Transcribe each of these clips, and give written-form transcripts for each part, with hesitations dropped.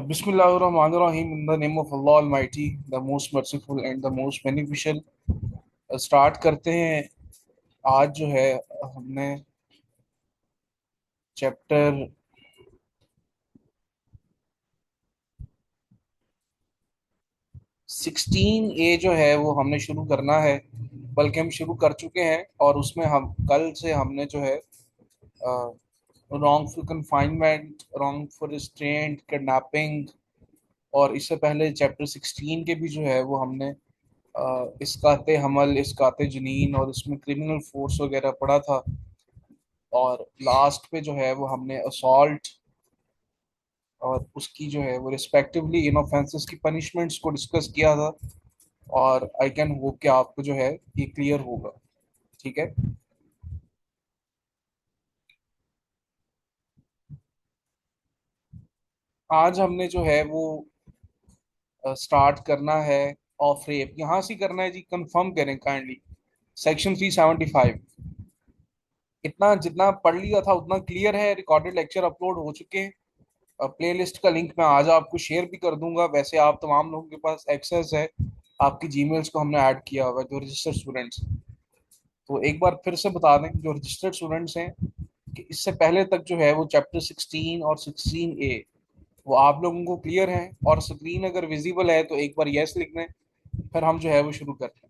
Bismillahirrahmanirrahim. In the name of Allah Almighty, the most merciful and the most beneficial. Start करते हैं। आज जो है हमने चैप्टर 16A जो है वो हमने शुरू करना है, बल्कि हम शुरू कर चुके हैं। और उसमें हम कल से हमने जो है wrongful confinement, wrongful restraint, kidnapping और इससे पहले चैप्टर 16 के भी जो है वो हमने इसकाते हमल, इसकाते जनीन और इसमें क्रिमिनल फोर्स वगैरह पढ़ा था। और लास्ट पे जो है वो हमने असॉल्ट और उसकी जो है वो रिस्पेक्टिवली इन ऑफेंसेस की पनिशमेंट्स को डिस्कस किया था। और आई कैन होप कि आपको जो है ये क्लियर होगा। ठीक है। आज हमने जो है वो स्टार्ट करना है ऑफ रेप। यहाँ से करना है जी, कंफर्म करें काइंडली। सेक्शन 375 इतना जितना पढ़ लिया था उतना क्लियर है। रिकॉर्डेड लेक्चर अपलोड हो चुके हैं। प्लेलिस्ट का लिंक मैं आज आपको शेयर भी कर दूंगा। वैसे आप तमाम लोगों के पास एक्सेस है, आपकी जीमेल्स को हमने ऐड किया हुआ है जो रजिस्टर्ड स्टूडेंट्स। तो एक बार फिर से बता दें जो रजिस्टर्ड स्टूडेंट्स हैं कि इससे पहले तक जो है वो चैप्टर 16 और 16A वो आप लोगों को क्लियर है। और स्क्रीन अगर विजिबल है तो एक बार यस लिख दें, फिर हम जो है वो शुरू करते हैं।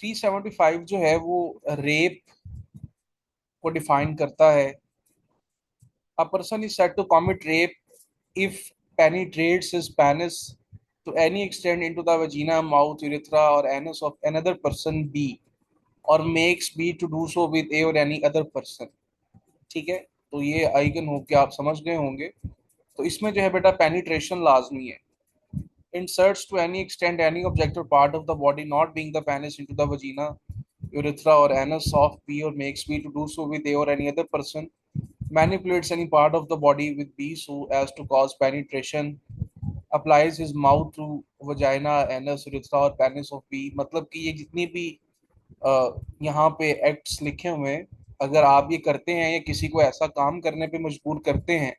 375 जो है वो रेप को डिफाइन करता है। A person is said to commit rape if penetrates his penis to any extent into the vagina, mouth, urethra, or anus of another person B, or makes B to do so with A or any other person। ठीक है। तो ये I can hope कि आप समझ गए होंगे। तो इसमें जो है बेटा पेनिट्रेशन लाजमी है। Inserts to any extent any object or part of the body not being the penis into the vagina, urethra, or anus of B, or makes B to do so with A or any other person, manipulates any part of the body with B so as to cause penetration, applies his mouth to vagina, anus, urethra और penis of B। मतलब कि ये जितनी भी यहाँ पे acts लिखे हुए हैं, अगर आप ये करते हैं या किसी को ऐसा काम करने पे मजबूर करते हैं,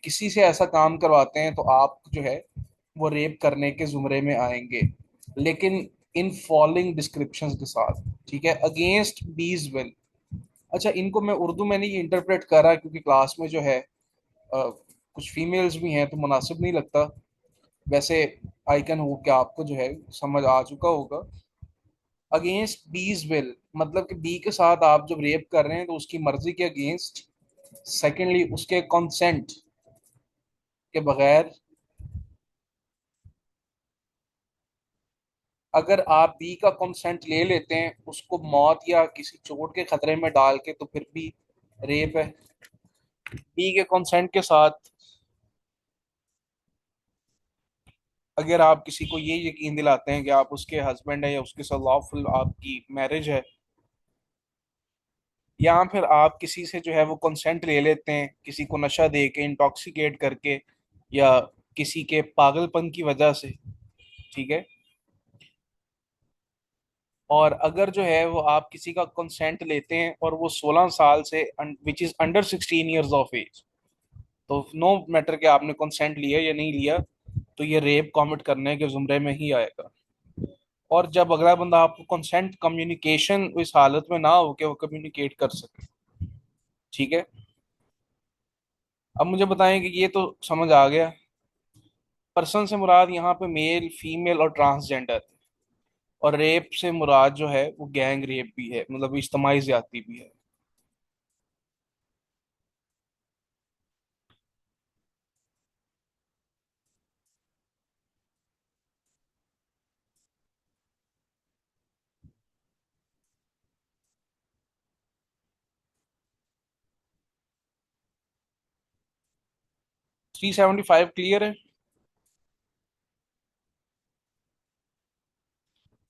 किसी से ऐसा काम करवाते हैं, तो आप जो है वो रेप करने के जुमरे में आएंगे, लेकिन इन फॉलोइंग डिस्क्रिप्शंस के साथ। ठीक है। अगेंस्ट बीज विल। अच्छा, इनको मैं उर्दू में नहीं इंटरप्रेट कर रहा क्योंकि क्लास में जो है कुछ फीमेल्स भी हैं तो मुनासिब नहीं लगता। वैसे आई कैन हो कि आपको जो है समझ आ चुका होगा। अगेंस्ट बीज विल मतलब कि बी के साथ आप जब रेप कर रहे हैं तो उसकी मर्जी के अगेंस्ट। सेकेंडली, उसके कंसेंट के बगैर। अगर आप बी का कंसेंट ले लेते हैं उसको मौत या किसी चोट के खतरे में डाल के, तो फिर भी रेप है। बी के कंसेंट के साथ अगर आप किसी को ये यकीन दिलाते हैं कि आप उसके हस्बैंड है या उसके साथ लॉफुल आपकी मैरिज है, या फिर आप किसी से जो है वो कंसेंट ले लेते हैं किसी को नशा दे के, इंटॉक्सिकेट करके, या किसी के पागलपन की वजह से। ठीक है। और अगर जो है वो आप किसी का कंसेंट लेते हैं और वो 16 साल से which is under 16 years of age, तो नो मैटर कि आपने कंसेंट लिया या नहीं लिया, तो ये रेप कॉमिट करने के जुमरे में ही आएगा। और जब अगला बंदा आपको कंसेंट कम्युनिकेशन इस हालत में ना हो कि वो कम्युनिकेट कर सके। ठीक है। अब मुझे बताएं कि ये तो समझ आ गया। पर्सन से मुराद यहाँ पे मेल, फीमेल और ट्रांसजेंडर। और रेप से मुराद जो है वो गैंग रेप भी है, मतलब इज्तमाही ज्यादती भी है। 375 क्लियर है?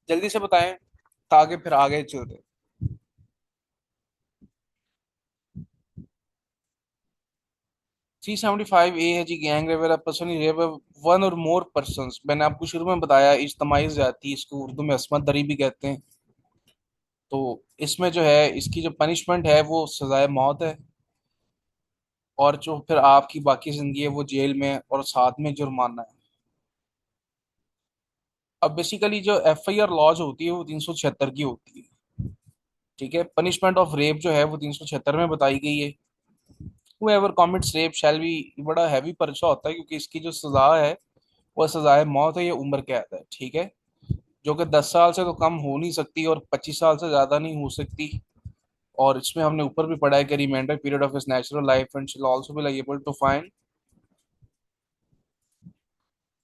जल्दी से बताएं ताकि फिर आगे चलते। 375 ए है जी, gang rape where person rape one or more persons. मैंने आपको शुरू में बताया इज्तमाही ज्यादती, इसको उर्दू में अस्मत दरी भी कहते हैं। तो इसमें जो है इसकी जो पनिशमेंट है वो सजाए मौत है, और जो फिर आपकी बाकी जिंदगी है वो जेल में और साथ में जुर्माना है। अब बेसिकली जो एफ आई आर लॉज होती है वो 376 की होती है। ठीक है, पनिशमेंट ऑफ रेप जो है वो 376 में बताई गई है। whoever commits rape shall be, बड़ा हैवी पर्चा होता है क्योंकि इसकी जो सजा है वो सजाए मौत है या उम्र कैद है। ठीक है, जो कि 10 साल से तो कम हो नहीं सकती और 25 साल से ज्यादा नहीं हो सकती। और इसमें हमने ऊपर भी पढ़ा है कि reminder period of his natural life and shall also be liable to fine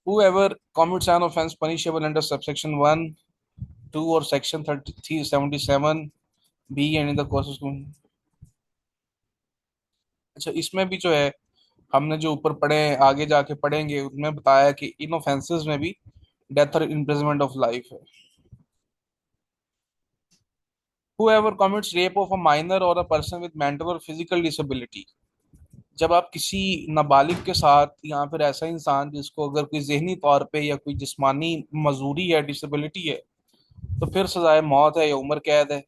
whoever commits an offense punishable under subsection 1, 2 or section 3377 B and in the course of। अच्छा, इसमें भी जो है हमने जो ऊपर पढ़े हैं आगे जाके पढ़ेंगे उनमें बताया कि इन ऑफेंसेस में भी डेथ और इम्प्रिजनमेंट ऑफ लाइफ है। whoever commits rape of a minor or a person with mental or physical disability, जब आप किसी नाबालिग के साथ या फिर ऐसा इंसान जिसको अगर कोई जहनी तौर पे या कोई जिस्मानी मजूरी है, डिसेबिलिटी है, तो फिर सजाए मौत है या उम्र कैद है।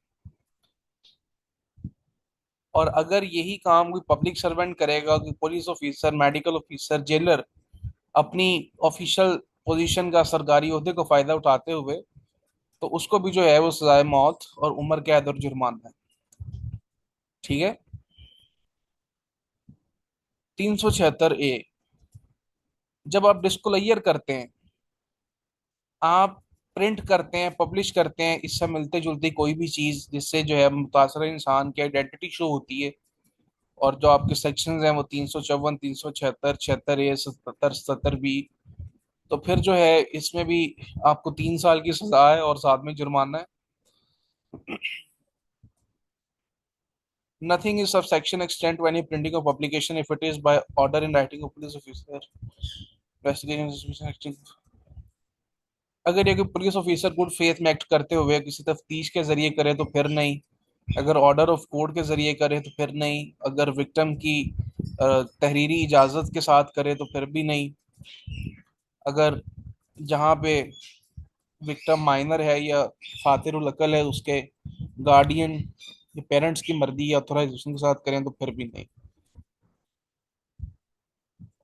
और अगर यही काम कोई पब्लिक सर्वेंट करेगा, कोई police officer, medical officer, jailer, अपनी ऑफिशियल पोजीशन का सरकारी ओहदे को फायदा उठाते हुए, तो उसको भी जो है वो सजाए मौत और उम्र कैद और जुर्माना है। ठीक है। 376 ए, जब आप डिस्क्लोजर करते हैं, आप प्रिंट करते हैं, पब्लिश करते हैं इससे मिलते जुलती कोई भी चीज जिससे जो है मुतासर इंसान की आइडेंटिटी शो होती है, और जो आपके सेक्शंस हैं वो 354, 376, 76 ए, 77, 77 बी, तो फिर जो है इसमें भी आपको 3 साल की सजा है और साथ में जुर्माना है। Nothing is subsection extent to any printing of publication if it is by order in writing of police officer. Investigation, अगर ये कोई पुलिस ऑफिसर गुड फेथ में एक्ट करते हुए किसी तफ्तीश के जरिए करे तो फिर नहीं। अगर ऑर्डर ऑफ कोर्ट के जरिए करे तो फिर नहीं। अगर विक्टिम की तहरीरी इजाजत के साथ करे तो फिर भी नहीं। अगर जहाँ पे विक्टिम माइनर है या फातिरुल अकल है, उसके गार्डियन या पेरेंट्स की मर्जी या ऑथराइजेशन के साथ करें तो फिर भी नहीं।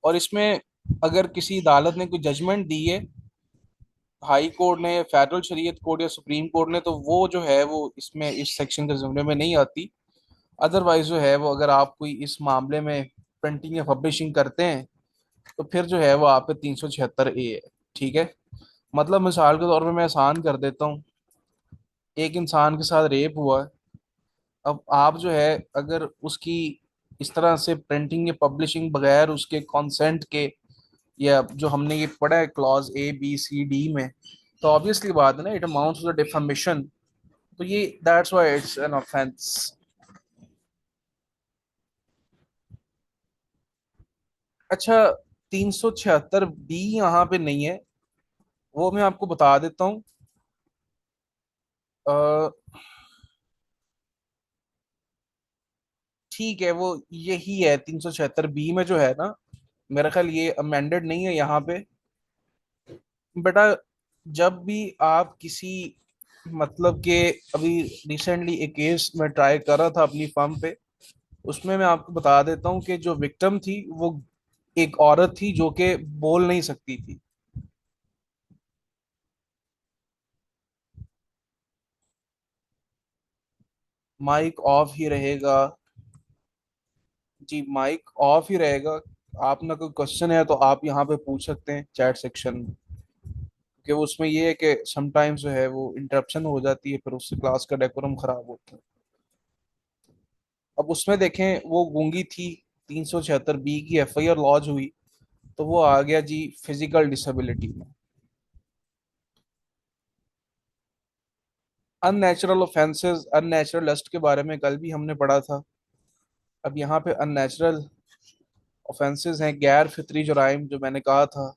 और इसमें अगर किसी अदालत ने कोई जजमेंट दी है, हाई कोर्ट ने, फेडरल शरीयत कोर्ट या सुप्रीम कोर्ट ने, तो वो जो है वो इसमें इस सेक्शन के जुमरे में नहीं आती। अदरवाइज जो है वो अगर आप कोई इस मामले में प्रिंटिंग या पब्लिशिंग करते हैं तो फिर जो है वो आप पे 376 ए है। ठीक है, मतलब मिसाल के तौर पे मैं आसान कर देता हूँ। एक इंसान के साथ रेप हुआ है, अब आप जो है अगर उसकी इस तरह से प्रिंटिंग या पब्लिशिंग बगैर उसके कंसेंट के, या जो हमने ये पढ़ा है clause A B C D में, तो ऑब्वियसली बात है ना, इट अमाउंट्स टू डिफेमेशन। तो ये that's why it's an offence. अच्छा, 376 B यहाँ पे नहीं है, वो मैं आपको बता देता हूँ। अ, ठीक है, वो यही है 376 B में जो है ना, मेरा ख्याल ये अमेंडेड नहीं है यहाँ पे। बेटा, जब भी आप किसी, मतलब कि अभी रिसेंटली एक केस में ट्राई कर रहा था अपनी फर्म पे, उसमें मैं आपको बता देता हूँ कि जो विक्टिम थी वो एक औरत थी जो कि बोल नहीं सकती थी। माइक ऑफ ही रहेगा। जी, माइक ऑफ ही रहेगा। आप ना कोई क्वेश्चन है तो आप यहाँ पे पूछ सकते हैं चैट सेक्शन में, क्योंकि वो उसमें ये है कि समटाइम्स जो है वो इंटरप्शन हो जाती है, फिर उससे क्लास का डेकोरम खराब होता है। अब उसमें देखें वो गूंगी थी, 376 B की FIR लॉन्च हुई, तो वो आ गया जी फिजिकल डिसेबिलिटी में। अननेचुरल ऑफेंसेस, अननेचुरल लस्ट के बारे में कल भी हमने पढ़ा था। अब यहाँ पे अननेचुरल ऑफेंसेस हैं गैर फितरी जुराइम, जो मैंने कहा था।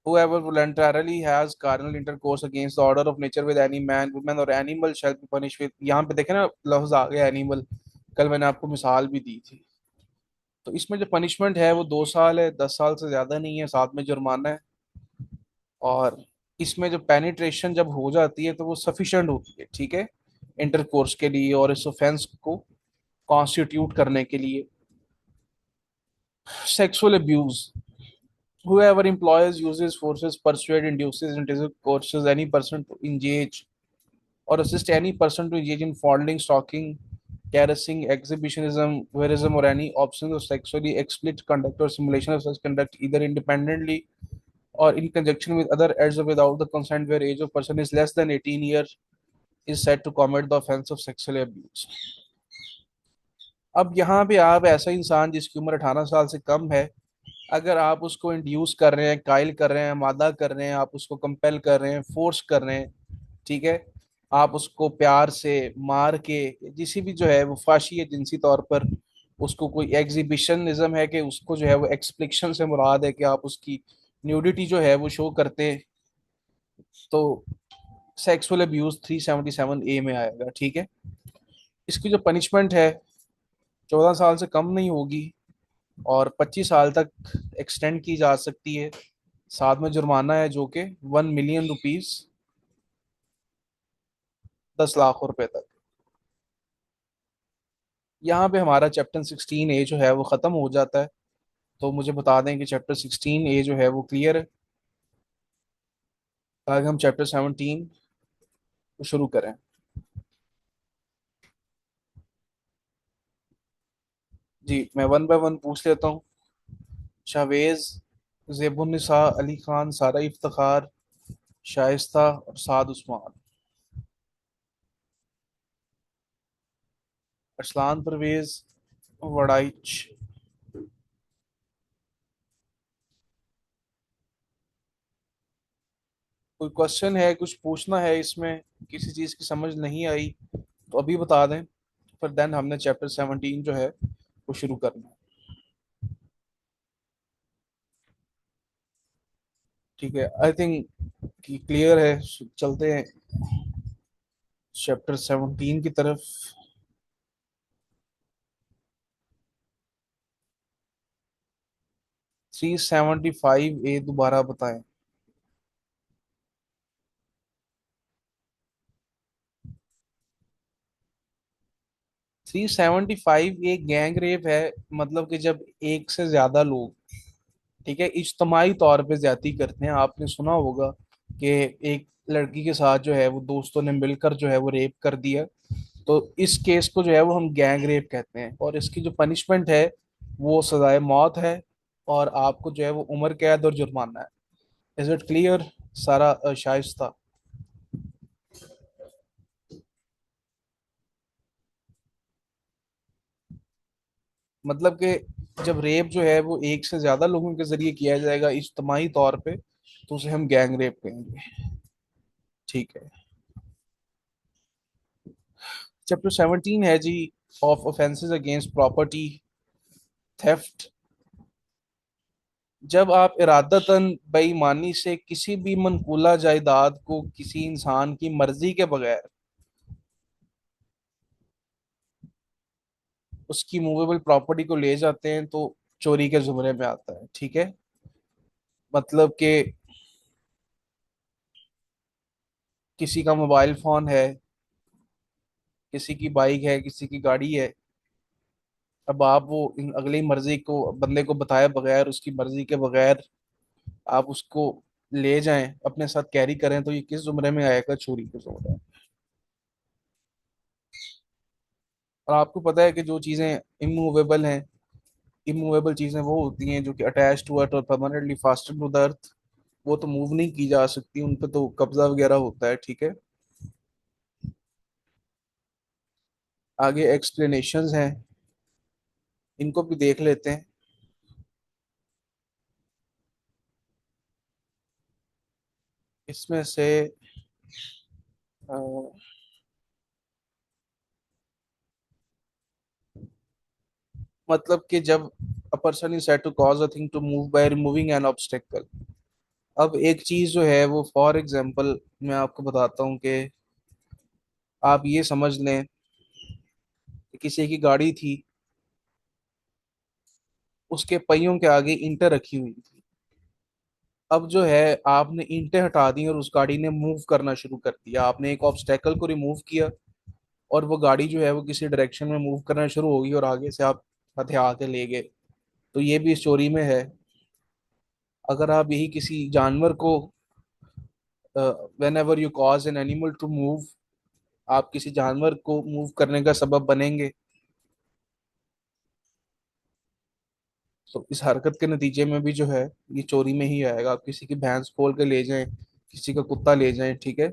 whoever voluntarily has carnal intercourse against the order of nature with any man, woman or animal shall be punished with, यहाँ पे देखे ना लफ्ज आ गया एनिमल, कल मैंने आपको मिसाल भी दी थी। तो इसमें जो पनिशमेंट है वो 2 साल है, 10 साल से ज्यादा नहीं है, साथ में जुर्माना है। और इसमें जो पेनिट्रेशन जब हो जाती है तो वो सफिशिएंट होती है, ठीक है, इंटरकोर्स के लिए और इस ऑफेंस को कॉन्स्टिट्यूट करने के लिए। Sexual abuse, whoever employs, uses, forces, persuade, induces, coerces any person to engage or assist any person to engage in fondling, stalking, caressing, exhibitionism, voyeurism, or any options of sexually explicit conduct or simulation of such conduct, either independently or in conjunction with other acts or without the consent, where age of person is less than 18 years, is said to commit the offense of sexual abuse. अब यहाँ पे आप ऐसा इंसान जिसकी उम्र 18 साल से कम है, अगर आप उसको इंड्यूस कर रहे हैं, कायल कर रहे हैं, मादा कर रहे हैं, आप उसको कंपेल कर रहे हैं, फोर्स कर रहे हैं, ठीक है, आप उसको प्यार से मार के, जिसी भी जो है वो फाशी है जिनसी तौर पर, उसको कोई एग्जीबिशनिज्म है कि उसको जो है वो एक्सप्लिक्शन से मुराद है कि आप उसकी न्यूडिटी जो है वो शो करते हैं, तो सेक्सुअल अब्यूज 377A में आएगा, ठीक है। इसकी जो पनिशमेंट है 14 साल से कम नहीं होगी और 25 साल तक एक्सटेंड की जा सकती है। साथ में जुर्माना है जो कि 1 मिलियन रुपीज, 10 लाख रुपए तक। यहाँ पे हमारा चैप्टर 16A जो है वो ख़त्म हो जाता है। तो मुझे बता दें कि चैप्टर 16A जो है वो क्लियर है, ताकि हम चैप्टर 17 को शुरू करें। जी, मैं वन बाय वन पूछ लेता हूँ। शावेज, जेबुन्निसा, अली खान, सारा इफ्तिखार, शाइस्ता और साद उस्मान। अरसलान परवेज, वड़ाइच। कोई क्वेश्चन है, कुछ पूछना है इसमें, किसी चीज़ की समझ नहीं आई तो अभी बता दें, फिर देन हमने चैप्टर 17 जो है वो शुरू करना है। ठीक है, आई थिंक कि क्लियर है। चलते हैं चैप्टर 17 की तरफ। 375A दोबारा बताएं। 375 एक गैंग रेप है, मतलब कि जब एक से ज्यादा लोग, ठीक है, इज्तमाही तौर पे ज्यादती करते हैं। आपने सुना होगा कि एक लड़की के साथ जो है वो दोस्तों ने मिलकर जो है वो रेप कर दिया, तो इस केस को जो है वो हम गैंग रेप कहते हैं और इसकी जो पनिशमेंट है वो सजाए मौत है और आपको जो है वो उम्र कैद और जुर्माना है। इज इट क्लियर सारा शाइस्ता? मतलब कि जब रेप जो है वो एक से ज्यादा लोगों के जरिए किया जाएगा इज्तमाही तौर पे, तो उसे हम गैंग रेप कहेंगे। ठीक है। चैप्टर 17 है जी, of offences against property, theft. जब आप इरादतन बेईमानी से किसी भी मनकूला जायदाद को किसी इंसान की मर्जी के बगैर उसकी मूवेबल प्रॉपर्टी को ले जाते हैं तो चोरी के जुमरे में आता है, ठीक है। मतलब कि किसी का मोबाइल फोन है, किसी की बाइक है, किसी की गाड़ी है, अब आप वो इन अगली मर्जी को बंदे को बताए बगैर, उसकी मर्जी के बगैर आप उसको ले जाएं, अपने साथ कैरी करें, तो ये किस जुमरे में आएगा? चोरी के जुमरे में। और आपको पता है कि जो चीजें इमूवेबल हैं, इमूवेबल चीजें वो होती हैं जो कि अटैच टू अर्थ और permanently fastened to the earth, वो तो मूव नहीं की जा सकती, उन पे तो कब्जा वगैरह होता है, ठीक है। आगे एक्सप्लेनेशंस हैं, इनको भी देख लेते हैं। इसमें से अ, मतलब कि जब a person is said to cause a thing to move by removing an obstacle. अब एक चीज जो है वो फॉर एग्जांपल मैं आपको बताता हूँ कि आप ये समझ लें कि किसी की गाड़ी थी, उसके पहियों के आगे ईंटें रखी हुई थी। अब जो है आपने ईंटें हटा दी और उस गाड़ी ने मूव करना शुरू कर दिया, आपने एक ऑब्स्टेकल को रिमूव किया और वो गाड़ी जो है वो किसी डायरेक्शन में मूव करना शुरू हो गई और आगे से आप हथिया के ले गए। तो ये भी स्टोरी में है। अगर आप यही किसी जानवर को, whenever you cause an animal to move, आप किसी जानवर को मूव करने का सबब बनेंगे, तो इस हरकत के नतीजे में भी जो है ये चोरी में ही आएगा। आप किसी की भैंस खोल के ले जाएं, किसी का कुत्ता ले जाएं, ठीक है।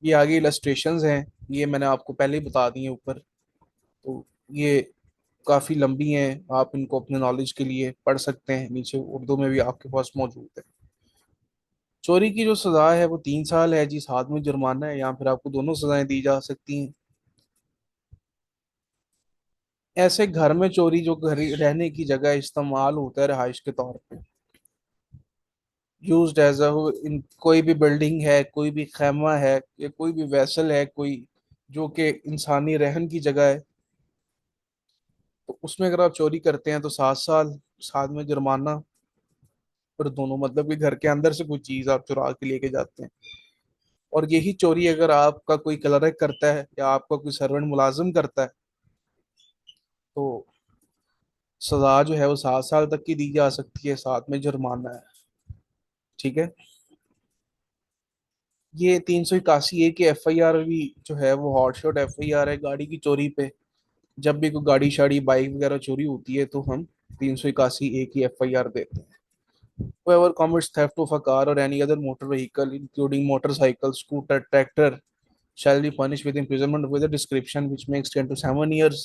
ये आगे इलस्ट्रेशंस हैं, ये मैंने आपको पहले ही बता दी हैं ऊपर। तो ये काफ़ी लंबी हैं, आप इनको अपने नॉलेज के लिए पढ़ सकते हैं, नीचे उर्दू में भी आपके पास मौजूद है। चोरी की जो सज़ा है वो 3 साल है जी, साथ में जुर्माना है, या फिर आपको दोनों सज़ाएं दी जा सकती हैं। ऐसे घर में चोरी जो घर रहने की जगह इस्तेमाल होता है रिहाइश के तौर पे, यूज्ड एज अ, इन कोई भी बिल्डिंग है, कोई भी खैमा है, या कोई भी वेसल है, कोई जो कि इंसानी रहन की जगह है, तो उसमें अगर आप चोरी करते हैं तो 7 साल, साथ में जुर्माना। और दोनों मतलब कि घर के अंदर से कोई चीज आप चुरा के लेके जाते हैं। और यही चोरी अगर आपका कोई क्लर्क करता है या आपका कोई सर्वेंट मुलाजिम करता है, तो सजा जो है वो 7 साल तक की दी जा सकती है, साथ में जुर्माना है, ठीक है। ये 381 की FIR भी जो है वो हॉटशॉट FIR है गाड़ी की चोरी पे। जब भी कोई गाड़ी शाड़ी बाइक वगैरह चोरी होती है तो हम 381 की FIR देते हैं। Whoever commits theft of a car or any other motor vehicle, including motorcycle, scooter, tractor, shall be punished with imprisonment with a description which may extend to 7 years,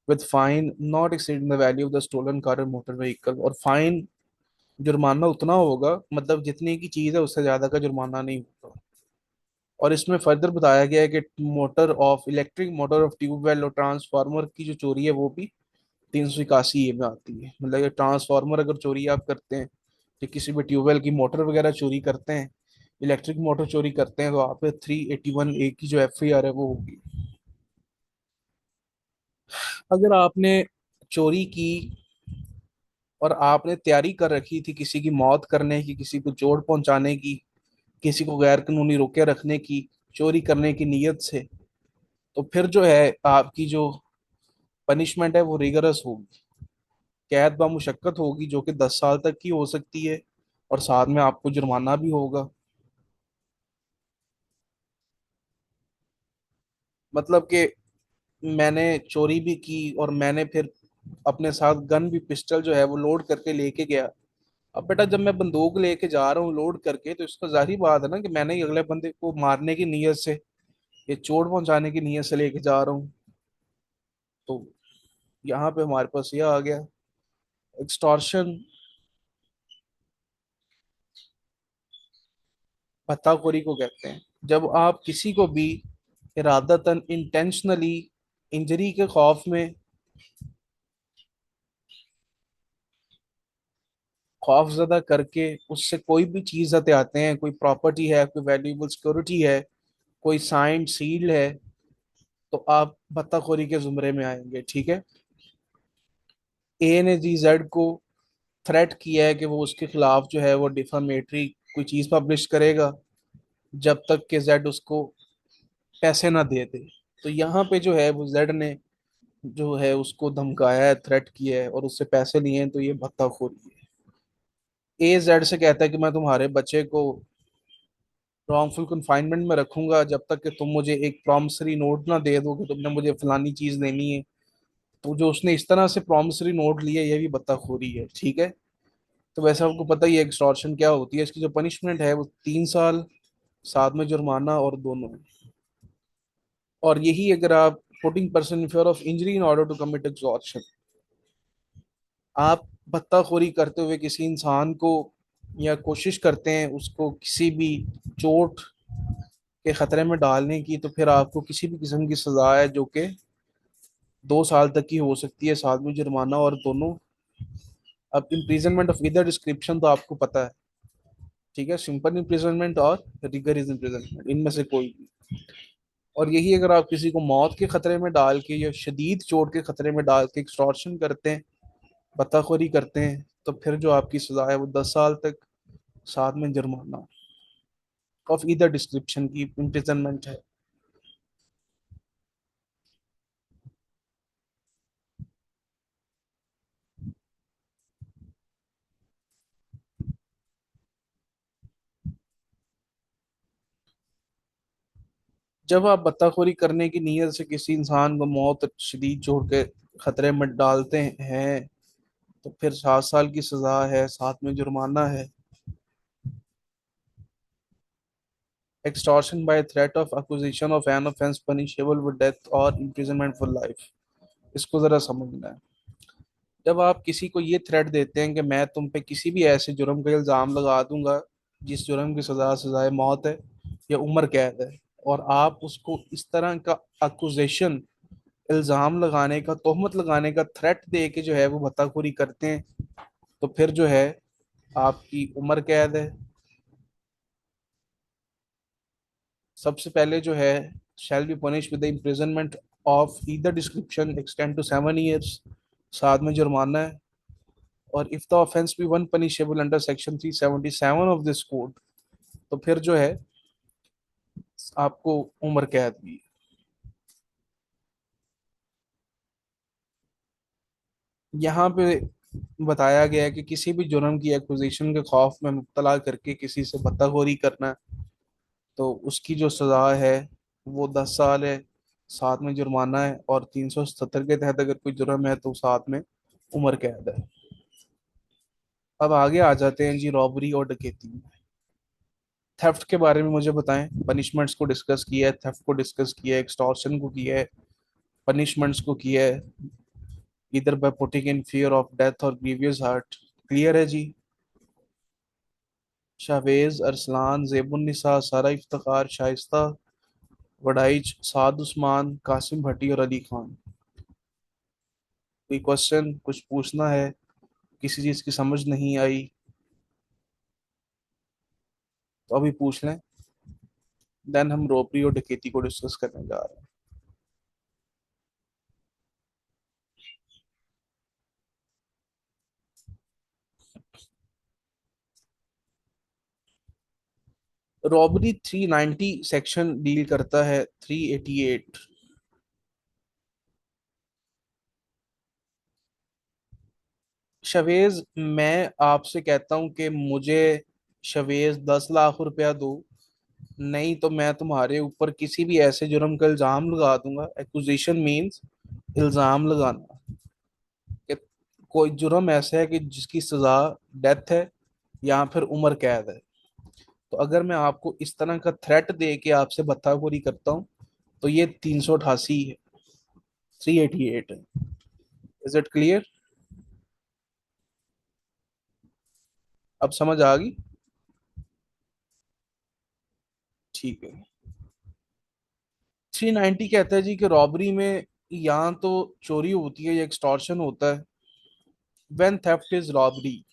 with fine not exceeding the value of the stolen car or motor vehicle। और fine, जुर्माना उतना होगा, मतलब जितने की चीज है उससे ज्यादा का जुर्माना नहीं होगा। और इसमें फर्दर बताया गया है कि motor of electric motor of tubewell और ट्रांसफार्मर की जो चोरी है वो भी 381 में आती है। मतलब ये ट्रांसफार्मर अगर चोरी आप करते हैं, या किसी भी ट्यूबवेल की मोटर वगैरह चोरी करते हैं, इलेक्ट्रिक मोटर चोरी करते हैं, तो आप पे 381A की जो FIR है वो होगी। अगर आपने चोरी की और आपने तैयारी कर रखी थी किसी की मौत करने की, किसी को चोट पहुंचाने की, किसी को गैर कानूनी रोके रखने की, चोरी करने की नीयत से, तो फिर जो है आपकी जो पनिशमेंट है वो रिगरस होगी। कैद ब मुशक्कत होगी जो कि 10 साल तक की हो सकती है, और साथ में आपको जुर्माना भी होगा। मतलब कि मैंने चोरी भी की और मैंने फिर अपने साथ गन भी, पिस्टल जो है वो लोड करके लेके गया। अब बेटा जब मैं बंदूक लेके जा रहा हूँ लोड करके, तो इसका जाहिर बात है ना कि मैंने ही अगले बंदे को मारने की नीयत से, ये चोट पहुंचाने की नीयत से लेके जा रहा हूँ। तो यहाँ पे हमारे पास यह आ गया, एक्सटॉर्शन, भत्ताखोरी को कहते हैं। जब आप किसी को भी इरादतन इंटेंशनली इंजरी के खौफ में, खौफजदा करके उससे कोई भी चीज हथियाते हैं, कोई प्रॉपर्टी है, कोई वैल्यूएबल सिक्योरिटी है, कोई साइंड सील्ड है, तो आप भत्ताखोरी के जुमरे में आएंगे, ठीक है। A ने Z को थ्रेट किया है कि वो उसके खिलाफ जो है वो डिफामेटरी कोई चीज पब्लिश करेगा जब तक कि जेड उसको पैसे ना दे दे। तो यहाँ पे जो है वो जेड ने जो है उसको धमकाया है, थ्रेट किया है और उससे पैसे लिए हैं, तो ये भत्ताखोरी है। जेड से कहता है कि मैं तुम्हारे बच्चे को रॉन्गफुल कन्फाइनमेंट में रखूंगा जब तक कि तुम मुझे एक प्रॉमिसरी नोट ना दे दो कि तुमने मुझे फलानी चीज देनी है। तो जो उसने इस तरह से प्रॉमिसरी नोट लिया, ये भी भत्ताखोरी है, ठीक है। तो वैसे आपको पता ही है एक्सटॉर्शन क्या होती है, इसकी जो पनिशमेंट है वो 3 साल, साथ में जुर्माना और दोनों है। और यही अगर आप putting person in fear of injury in order to commit extortion, आप भत्ताखोरी करते हुए किसी इंसान को, या कोशिश करते हैं उसको किसी भी चोट के खतरे में डालने की, तो फिर आपको किसी भी किस्म की सजा है जो कि 2 साल तक की हो सकती है, साथ में जुर्माना और दोनों। अब इम्प्रिजनमेंट ऑफ इधर डिस्क्रिप्शन तो आपको पता है, ठीक है, सिंपल इम्प्रिजनमेंट और रिगर इज इम्प्रिजनमेंट, इनमें से कोई भी। और यही अगर आप किसी को मौत के खतरे में डाल के या शदीद चोट के खतरे में डाल के एक्सटॉर्शन करते हैं, बत्ताखोरी करते हैं, तो फिर जो आपकी सजा है वो 10 साल तक, साथ में जुर्माना ऑफ ईदर डिस्क्रिप्शन की इम्प्रिजनमेंट है। जब आप बत्ताखोरी करने की नीयत से किसी इंसान को मौत शदीद चोट के खतरे में डालते हैं, तो फिर 7 साल की सजा है, साथ में जुर्माना है। Extortion by threat of acquisition of an offence punishable with death और इम्प्रिजनमेंट फॉर लाइफ। इसको जरा समझना है। जब आप किसी को ये थ्रेट देते हैं कि मैं तुम पे किसी भी ऐसे जुर्म का इल्जाम लगा दूंगा जिस जुर्म की सजाए मौत है या उम्र कैद है, और आप उसको इस तरह का अक्यूजेशन, इल्जाम लगाने का, तोहमत लगाने का थ्रेट दे के जो है वो भत्ताखोरी करते हैं, तो फिर जो है आपकी उम्र कैद है। सबसे पहले जो है shall be punish with the imprisonment of either description extend to 7 years, साथ में जुर्माना है। और if the offence be one punishable under section 377 of this code, तो फिर जो है आपको उम्र कैद भी। यहाँ पे बताया गया है कि किसी भी जुर्म की एक्विजिशन के खौफ में मुब्तला करके किसी से बदतखोरी करना, तो उसकी जो सजा है वो 10 साल है, साथ में जुर्माना है, और 377 के तहत अगर कोई जुर्म है तो साथ में उम्र कैद है। अब आगे आ जाते हैं जी रॉबरी और डकैती में। थेफ्ट के बारे में मुझे बताएं। पनिशमेंट्स को डिस्कस किया है, थेफ्ट को डिस्कस किया है, एक्सटॉर्शन को किया है, पनिशमेंट्स को किया है, इधर by putting in fear of death और ग्रीवियस हर्ट। क्लियर है जी। शाहवेज, अरसलान, जेबुन्निसा, सारा इफ्तिखार, शाइस्ता, वडाइच, साद उस्मान, कासिम भट्टी और अली खान। कोई क्वेश्चन, कुछ पूछना है, किसी चीज की समझ नहीं आई तो अभी पूछ लें। देन हम रॉबरी और डकैती को डिस्कस करने जा रहे हैं। रॉबरी 390 सेक्शन डील करता है 388। शवेज, मैं आपसे कहता हूं कि मुझे शवेज 10 लाख रुपया दो, नहीं तो मैं तुम्हारे ऊपर किसी भी ऐसे जुर्म का इल्जाम लगा दूंगा। एक्विजिशन मींस इल्जाम लगाना कि कोई जुर्म ऐसा है कि जिसकी सजा डेथ है या फिर उम्र कैद है। तो अगर मैं आपको इस तरह का थ्रेट दे के आपसे बत्ताखोरी करता हूँ, तो ये 388 है, 388 है। Is it clear? अब समझ आ गई? ठीक है। 390 कहता है जी कि रॉबरी में या तो चोरी होती है या एक्सटॉर्शन होता है। When theft is robbery.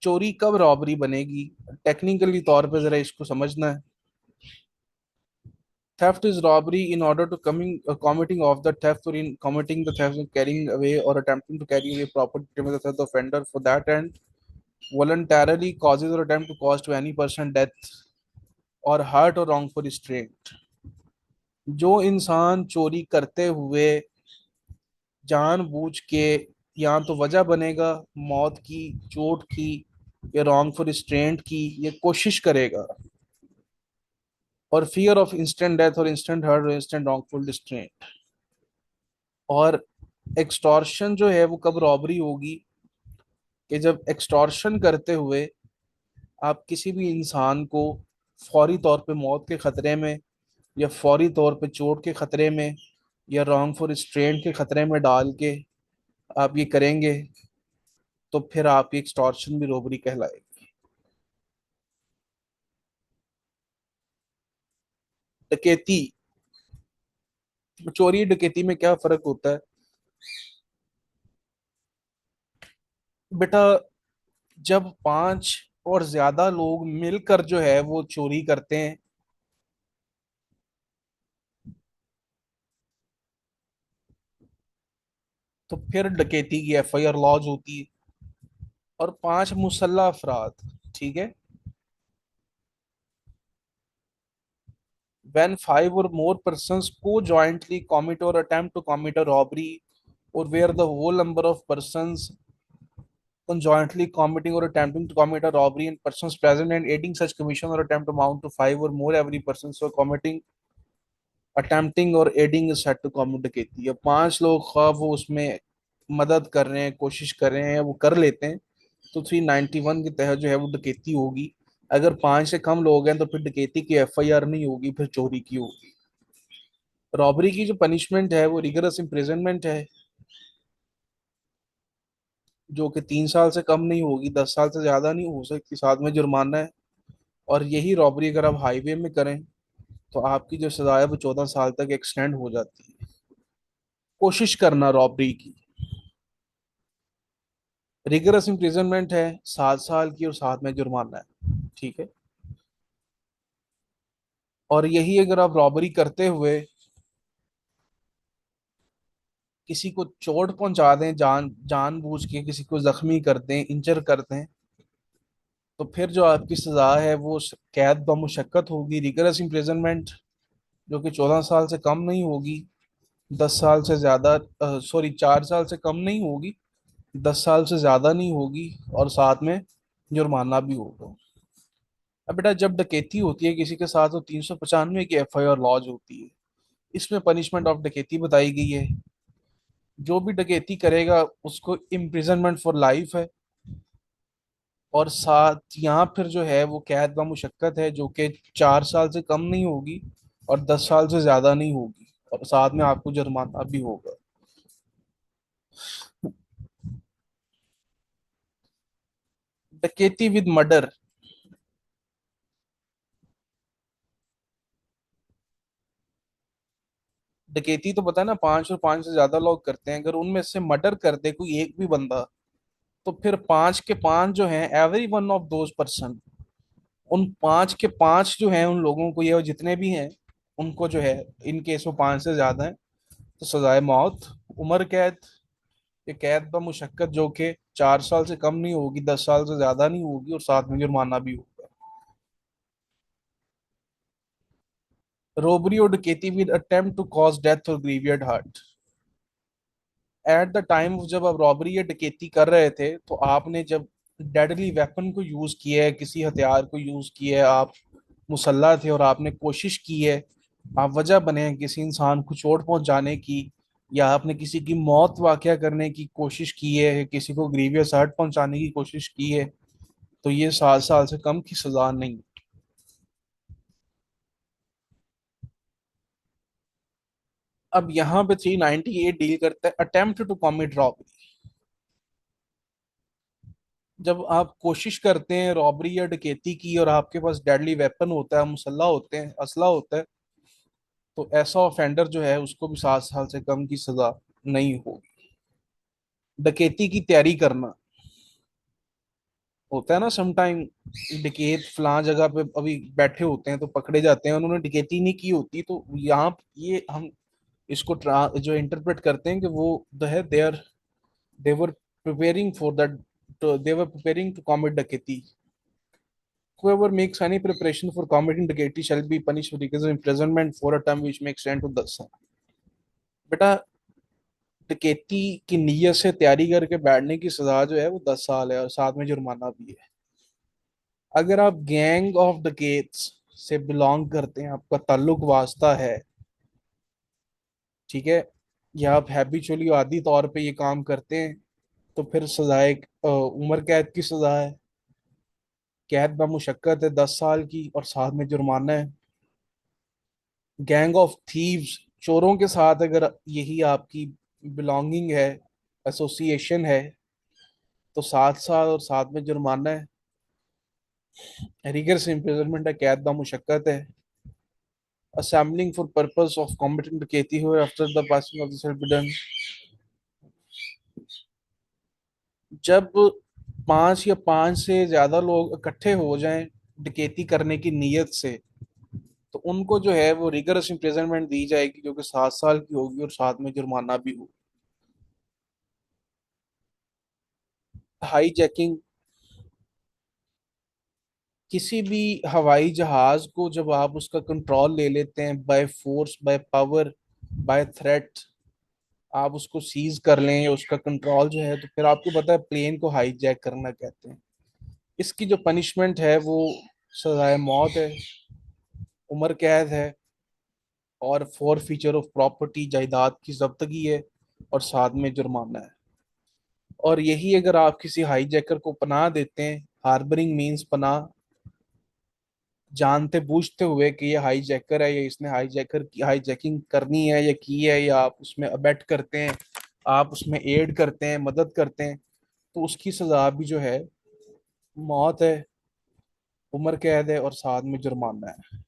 चोरी कब रॉबरी बनेगी? टेक्निकली तौर पे जरा इसको समझना है। Theft is robbery in order to committing of the theft, or in committing the theft and carrying away or attempting to carry away property with the offender for that end voluntarily causes or attempt to cause to any person death or hurt or wrongful restraint। जो इंसान चोरी करते हुए जानबूझ के या तो वजह बनेगा मौत की, चोट की, या रॉन्गफुल रिस्ट्रेंट की, ये कोशिश करेगा, और फियर ऑफ इंस्टेंट डेथ और इंस्टेंट हर्ट और इंस्टेंट रॉन्गफुल रिस्ट्रेंट। और एक्सटॉर्शन जो है वो कब रॉबरी होगी? कि जब एक्सटॉर्शन करते हुए आप किसी भी इंसान को फौरी तौर पे मौत के खतरे में, या फौरी तौर पे चोट के खतरे में, या रॉन्गफुल रिस्ट्रेंट के खतरे में डाल के आप ये करेंगे, तो फिर आपकी एक्सटॉर्शन भी रॉबरी कहलाएगी। डकैती, चोरी डकैती में क्या फर्क होता है बेटा? जब 5 और ज्यादा लोग मिलकर जो है वो चोरी करते हैं, तो फिर डकैती की एफआईआर लॉन्च होती है। और पांच मुसल्ला अफराद, ठीक है, when five or more persons co-jointly commit or attempt to commit a robbery, or where the whole number of persons conjointly committing or attempting to commit a robbery and persons present and aiding such commission or attempt amount to five or more every person so committing attempting or aiding is set to commit डकैती। अब पांच लोग खा वो उसमें मदद कर रहे हैं, कोशिश कर रहे हैं, वो कर लेते हैं, तो 391 के तहत जो है वो डकैती होगी। अगर पांच से कम लोग हैं तो फिर डकैती की एफआईआर नहीं होगी, फिर चोरी की होगी। रॉबरी की जो पनिशमेंट है वो रिगरस इम्प्रिजनमेंट है, जो कि 3 साल से कम नहीं होगी, 10 साल से ज्यादा नहीं हो सकती, साथ में जुर्माना है। और यही रॉबरी अगर आप हाईवे में करें तो आपकी जो सजा है वो 14 साल तक एक्सटेंड हो जाती है। कोशिश करना रॉबरी की, रिगरस इम्प्रिजनमेंट है 7 साल की और साथ में जुर्माना है, ठीक है। और यही अगर आप रॉबरी करते हुए किसी को चोट पहुंचा दें, जानबूझ के किसी को जख्मी कर दें, इंजर कर दें, तो फिर जो आपकी सजा है वो कैद बमुशक्कत होगी, रिगरस इम्प्रिजनमेंट, जो कि 14 साल से कम नहीं होगी, 10 साल से ज्यादा, सॉरी 4 साल से कम नहीं होगी, 10 साल से ज्यादा नहीं होगी, और साथ में जुर्माना भी होगा। अब बेटा जब डकैती होती है किसी के साथ तो 395 की एफआईआर लॉन्च होती है। इसमें पनिशमेंट ऑफ डकैती बताई गई है। जो भी डकैती करेगा उसको इम्प्रिजनमेंट फॉर लाइफ है, और साथ यहाँ फिर जो है वो कैद व मुशक्कत है, जो कि 4 साल से कम नहीं होगी और 10 साल से ज्यादा नहीं होगी, और साथ में आपको जुर्माना भी होगा। डकैती विद मर्डर, डकैती तो पता है ना, 5 और 5 से ज्यादा लोग करते हैं, अगर उनमें से मर्डर कर दे कोई एक भी बंदा, तो फिर 5 के 5 जो हैं, every one of those person, उन 5 के 5 जो हैं, उन लोगों को, ये जितने भी हैं, उनको जो है, इन केस वो 5 से ज्यादा हैं, तो सजाए मौत, उम्र कैद, ये कैद ब मुशक्कत, जो कि 4 साल से कम नहीं होगी, 10 साल से ज्यादा नहीं होगी, और साथ में जुर्माना भी होगा। रोबरी और डकैती with attempt to cause death और grievous hurt, at the time जब आप रॉबरी या डकैती कर रहे थे तो आपने जब डेडली वेपन को यूज किया है, किसी हथियार को यूज किया है, आप मुसल्ला थे और आपने कोशिश की है, आप वजह बने हैं किसी इंसान को चोट पहुंचाने की, या आपने किसी की मौत वाकया करने की कोशिश की है, किसी को ग्रीवियस हर्ट पहुंचाने की कोशिश की है, तो ये 7 साल से कम की सजा नहीं। अब यहाँ पे 398 डील करता है अटेम्प्ट टू कॉमिट रॉबरी। जब आप कोशिश करते हैं रॉबरी या डकैती की और आपके पास डेडली वेपन होता है, मुसल्ला होते हैं, असला होता है, तो ऐसा ऑफेंडर जो है उसको भी 7 साल से कम की सजा नहीं होगी। डकैती की तैयारी करना, होता है ना समटाइम, डकैत फलां जगह पे अभी बैठे होते हैं तो पकड़े जाते हैं, उन्होंने डकैती नहीं की होती, तो यहाँ ये हम इसको जो इंटरप्रेट करते हैं कि वो द है they were preparing for that, they were preparing to commit डकैती। Whoever makes any preparation for committing डकैती shall be punished with rigorous imprisonment for a term which may extend to 10 साल। बेटा डकैती की नीयत से तैयारी करके बैठने की सजा जो है वो 10 साल है, और साथ में जुर्माना भी है। अगर आप गैंग ऑफ डकैट्स से बिलोंग करते हैं, आपका ताल्लुक वास्ता है, ठीक है, या आप हैबिचुअली आदी तौर पे ये काम करते हैं, तो फिर सजाए उम्र कैद की सजा है, कैद बमुशक्कत है 10 साल की, और साथ में जुर्माना है। गैंग ऑफ थीव्स, चोरों के साथ अगर यही आपकी बिलोंगिंग है, एसोसिएशन है, तो 7 साल और साथ में जुर्माना है। रिगर से इम्प्रिजनमेंट है, कैद बमुशक्कत है। असेंबलिंग फॉर पर्पस ऑफ कॉम्बिटिंग डकैती हुए after the passing of this will be done. जब 5 या 5 से ज्यादा लोग इकट्ठे हो जाएं डकैती करने की नीयत से, तो उनको जो है वो रिगरस इम्प्रिजनमेंट दी जाएगी, जो कि 7 साल की होगी और साथ में जुर्माना भी होगा। हाईजैकिंग किसी भी हवाई जहाज को जब आप उसका कंट्रोल ले लेते हैं by force, by power, by threat, आप उसको सीज कर लें या उसका कंट्रोल जो है, तो फिर आपको पता है प्लेन को हाईजैक करना कहते हैं। इसकी जो पनिशमेंट है वो सजाए मौत है, उम्र कैद है, और फॉर फीचर ऑफ प्रॉपर्टी, जायदाद की जब्तगी है, और साथ में जुर्माना है। और यही अगर आप किसी हाईजैकर को पनाह देते हैं, हार्बरिंग मींस पनाह, जानते बूझते हुए कि ये हाईजैकर है या इसने हाईजैकर की हाईजैकिंग करनी है या की है, या आप उसमें अबेट करते हैं, आप उसमें एड करते हैं, मदद करते हैं, तो उसकी सजा भी जो है मौत है, उम्र कैद है, और साथ में जुर्माना है।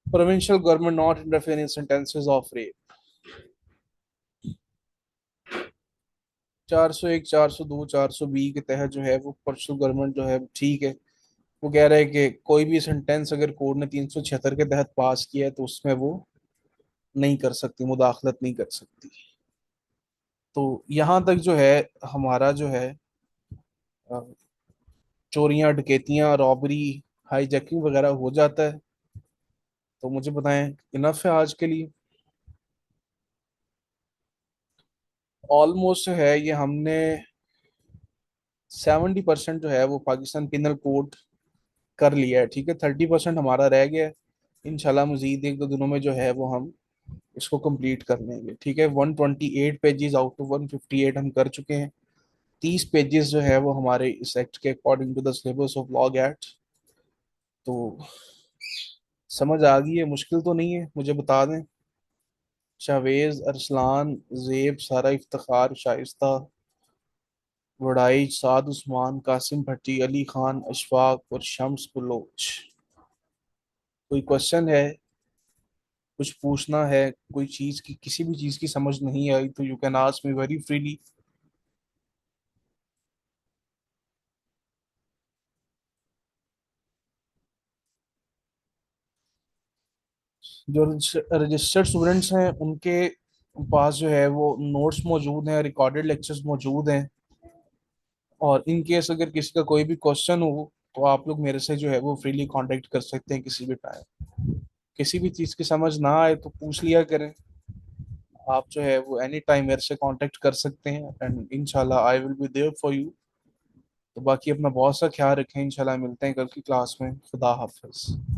Provincial government not interfere in sentences of rape. 401, 402, 420 के तहत जो है वो प्रोविंशियल गवर्नमेंट जो है ठीक है। वो कह रहा है कि कोई भी सेंटेंस अगर कोर्ट ने 376 के तहत पास किया है तो उसमें वो नहीं कर सकती, मुदाखलत नहीं कर सकती। तो यहाँ तक जो है हमारा जो है अ, चोरियां, डकैतियां, रॉबरी, हाईजैकिंग वगैरह हो जाता है। तो मुझे बताएं, इनफ है आज के लिए? ऑलमोस्ट है ये, हमने 70% जो है वो पाकिस्तान पिनल कोड कर लिया है, ठीक है। 30% हमारा रह गया है। इंशाल्लाह मजीद एक दो दिनों में जो है वो हम इसको कंप्लीट कर लेंगे, ठीक है। 128 पेजेस आउट ऑफ 158 हम कर चुके हैं। 30 पेजेस जो है वो हमारे इस एक्ट के according to the syllabus of law act. तो समझ आ गई है? मुश्किल तो नहीं है? मुझे बता दें। जावेज, अरसलान, जेब, सारा इफ्तिखार, शाइस्ता, वड़ाई, साद उस्मान, कासिम भट्टी, अली खान, अशफाक और शम्स बलोच। कोई क्वेश्चन है? कुछ पूछना है? कोई चीज की, किसी भी चीज की समझ नहीं आई तो you can ask me very freely. जो रजिस्टर्ड स्टूडेंट्स हैं उनके पास जो है वो नोट्स मौजूद हैं, रिकॉर्डेड लेक्चर्स मौजूद हैं। और इन केस अगर किसी का कोई भी क्वेश्चन हो तो आप लोग मेरे से जो है वो फ्रीली कांटेक्ट कर सकते हैं किसी भी टाइम। किसी भी चीज़ की समझ ना आए तो पूछ लिया करें। आप जो है वो एनी टाइम मेरे से कांटेक्ट कर सकते हैं, एंड इंशाल्लाह I will be there for you. तो बाकी अपना बहुत सा ख्याल रखें, इंशाल्लाह मिलते हैं कल की क्लास में। खुदा हाफिज।